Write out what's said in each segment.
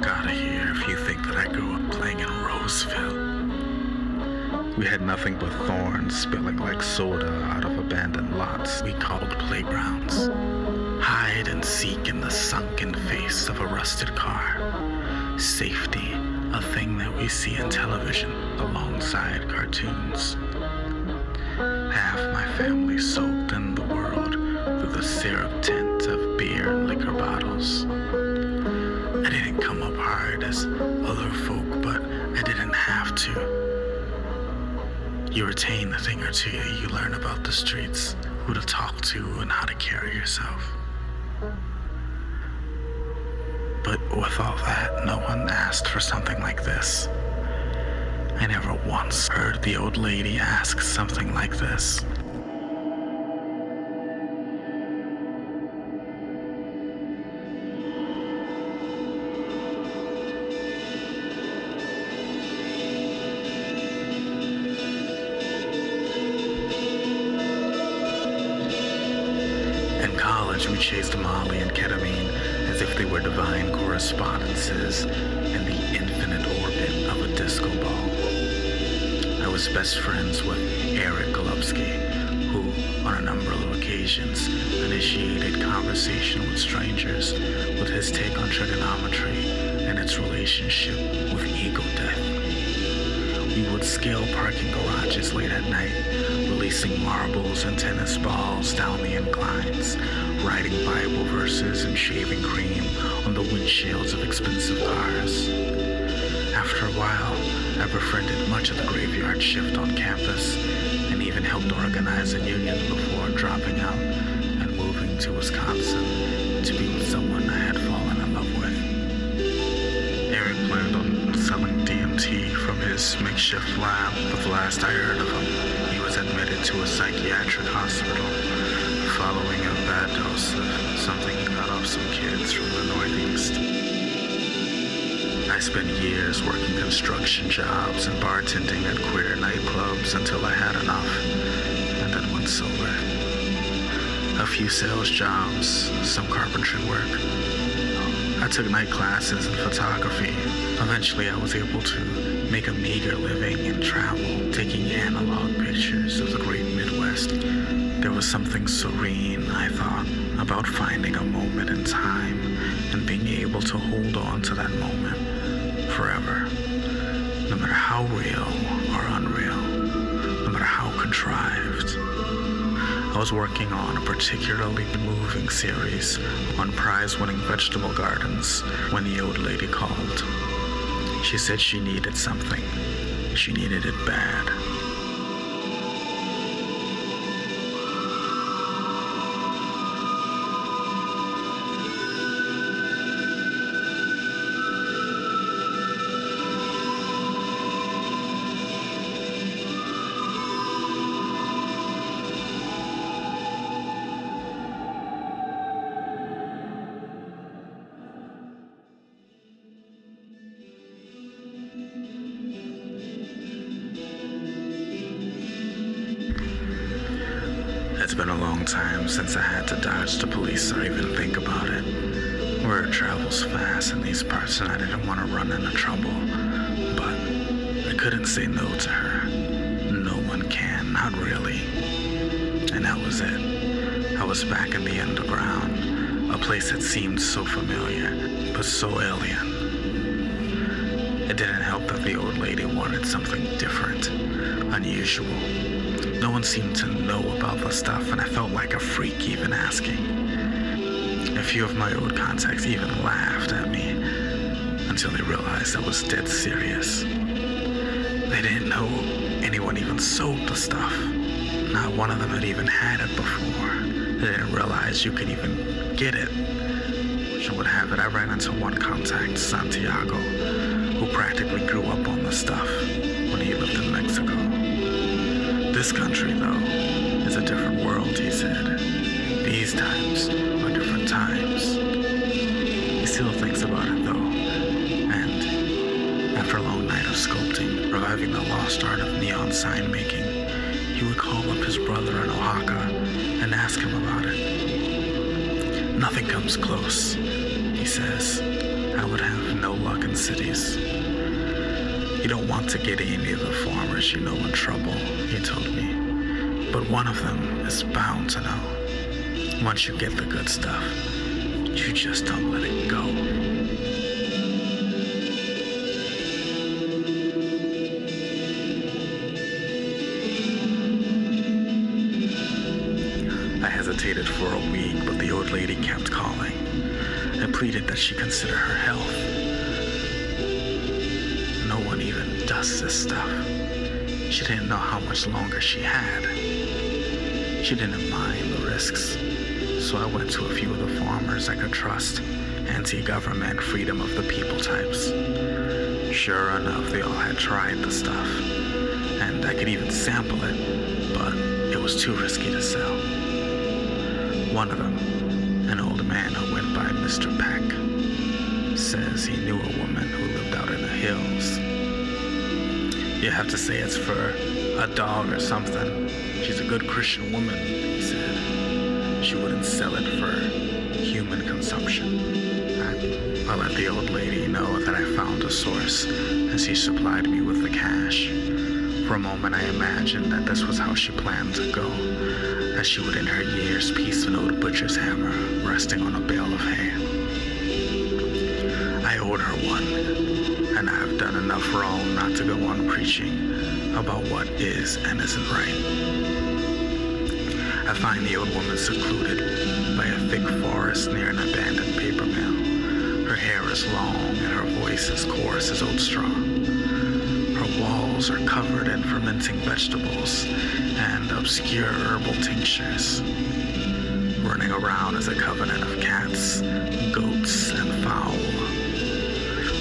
out of here if you think that I grew up playing in Roseville. We had nothing but thorns spilling like soda out of abandoned lots we called playgrounds. Hide and seek in the sunken face of a rusted car. Safety, a thing that we see in television alongside cartoons. Half my family soaked in the world through the syrup tint of beer and liquor bottles. I didn't come up hard as other folk, but I didn't have to. You retain a thing or two you learn about the streets, who to talk to and how to carry yourself. But with all that, no one asked for something like this. I never once heard the old lady ask something like this. In college, we chased Molly and ketamine as if they were divine correspondences in the infinite orbit of a disco ball. I was best friends with Eric Golubsky, who, on a number of occasions, initiated conversation with strangers with his take on trigonometry and its relationship with ego death. We would scale parking garages late at night, releasing marbles and tennis balls down the inclines, writing Bible verses and shaving cream on the windshields of expensive cars. After a while, I befriended much of the graveyard shift on campus and even helped organize a union before dropping out and moving to Wisconsin to be with someone I had fallen in love with. Eric planned on selling DMT from his makeshift lab, but the last I heard of him, he was admitted to a psychiatric hospital following a bad dose of something he got off some kids from the Northeast. I spent years working construction jobs and bartending at queer nightclubs until I had enough, and then went sober. A few sales jobs, some carpentry work. I took night classes in photography. Eventually I was able to make a meager living and travel, taking analog pictures of the great Midwest. There was something serene, I thought, about finding a moment in time and being able to hold on to that moment forever, no matter how real or unreal, no matter how contrived. I was working on a particularly moving series on prize-winning vegetable gardens when the old lady called. She said she needed something. She needed it bad. It's been a long time since I had to dodge the police or even think about it. Word travels fast in these parts and I didn't want to run into trouble. But I couldn't say no to her. No one can, not really. And that was it. I was back in the underground, a place that seemed so familiar, but so alien. It didn't help that the old lady wanted something different, unusual. No one seemed to know about the stuff, and I felt like a freak even asking. A few of my old contacts even laughed at me until they realized I was dead serious. They didn't know anyone even sold the stuff. Not one of them had even had it before. They didn't realize you could even get it. Which would have it, I ran into one contact, Santiago, who practically grew up on the stuff when he lived in Mexico. This country, though, is a different world, he said. These times are different times. He still thinks about it, though. And after a long night of sculpting, reviving the lost art of neon sign making, he would call up his brother in Oaxaca and ask him about it. Nothing comes close, he says. I would have no luck cities. You don't want to get any of the farmers you know in trouble, he told me. But one of them is bound to know. Once you get the good stuff, you just don't let it go. I hesitated for a week, but the old lady kept calling. I pleaded that she consider her health. No one even does this stuff. She didn't know how much longer she had. She didn't mind the risks, so I went to a few of the farmers I could trust, anti-government, freedom of the people types. Sure enough, they all had tried the stuff, and I could even sample it, but it was too risky to sell. One of them, an old man who went by Mr. Peck, says he knew a woman who lived out in the hills. You have to say it's for a dog or something. She's a good Christian woman, he said. She wouldn't sell it for human consumption. I let the old lady know that I found a source as he supplied me with the cash. For a moment I imagined that this was how she planned to go, that she would in her years piece an old butcher's hammer resting on a bale of hay. I owed her one, and I've done enough wrong not to go on preaching about what is and isn't right. I find the old woman secluded by a thick forest near an abandoned paper mill. Her hair is long and her voice as coarse as oat straw. Her walls are covered in fermenting vegetables and obscure herbal tinctures. Running around is a covenant of cats, goats, and fowl.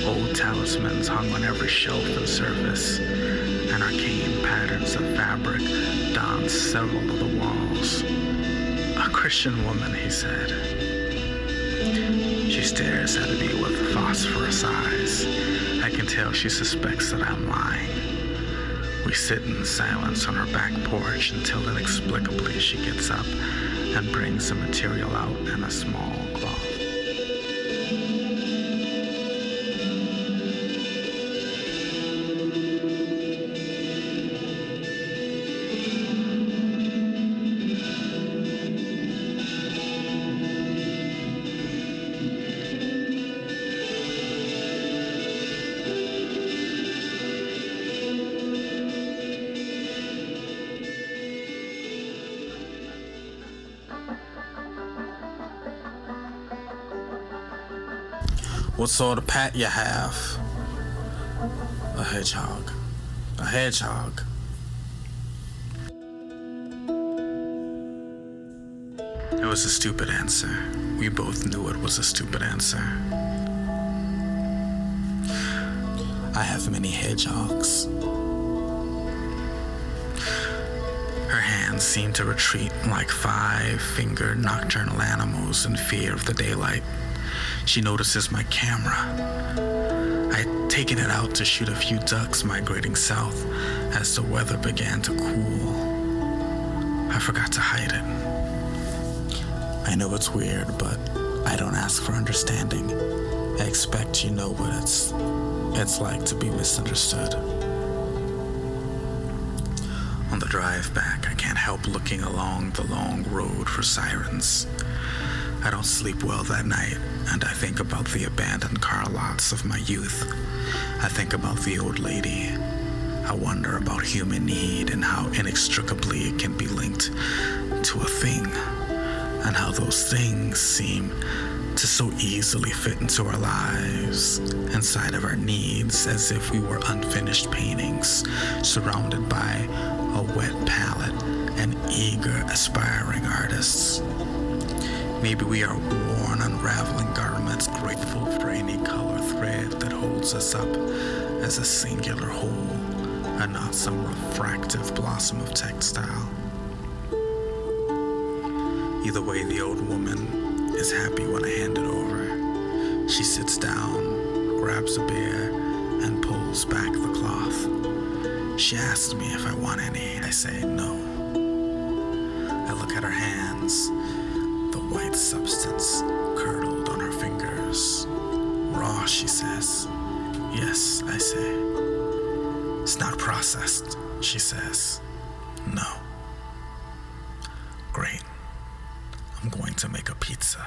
Old talismans hung on every shelf and surface, and arcane patterns of fabric donned several of the walls. A Christian woman, he said. She stares at me with phosphorus eyes. I can tell she suspects that I'm lying. We sit in silence on her back porch until inexplicably she gets up and brings the material out in a small cloth. What sort of pet you have? A hedgehog. A hedgehog. It was a stupid answer. We both knew it was a stupid answer. I have many hedgehogs. Her hands seemed to retreat like five-fingered nocturnal animals in fear of the daylight. She notices my camera. I had taken it out to shoot a few ducks migrating south as the weather began to cool. I forgot to hide it. I know it's weird, but I don't ask for understanding. I expect you know what it's like to be misunderstood. On the drive back, I can't help looking along the long road for sirens. I don't sleep well that night, and I think about the abandoned car lots of my youth. I think about the old lady. I wonder about human need and how inextricably it can be linked to a thing, and how those things seem to so easily fit into our lives, inside of our needs, as if we were unfinished paintings, surrounded by a wet palette and eager, aspiring artists. Maybe we are worn, unraveling garments, grateful for any color thread that holds us up as a singular whole, and not some refractive blossom of textile. Either way, the old woman is happy when I hand it over. She sits down, grabs a beer, and pulls back the cloth. She asks me if I want any. I say no. I look at her hands. White substance curdled on her fingers. Raw, she says. Yes, I say. It's not processed, she says. No. Great. I'm going to make a pizza.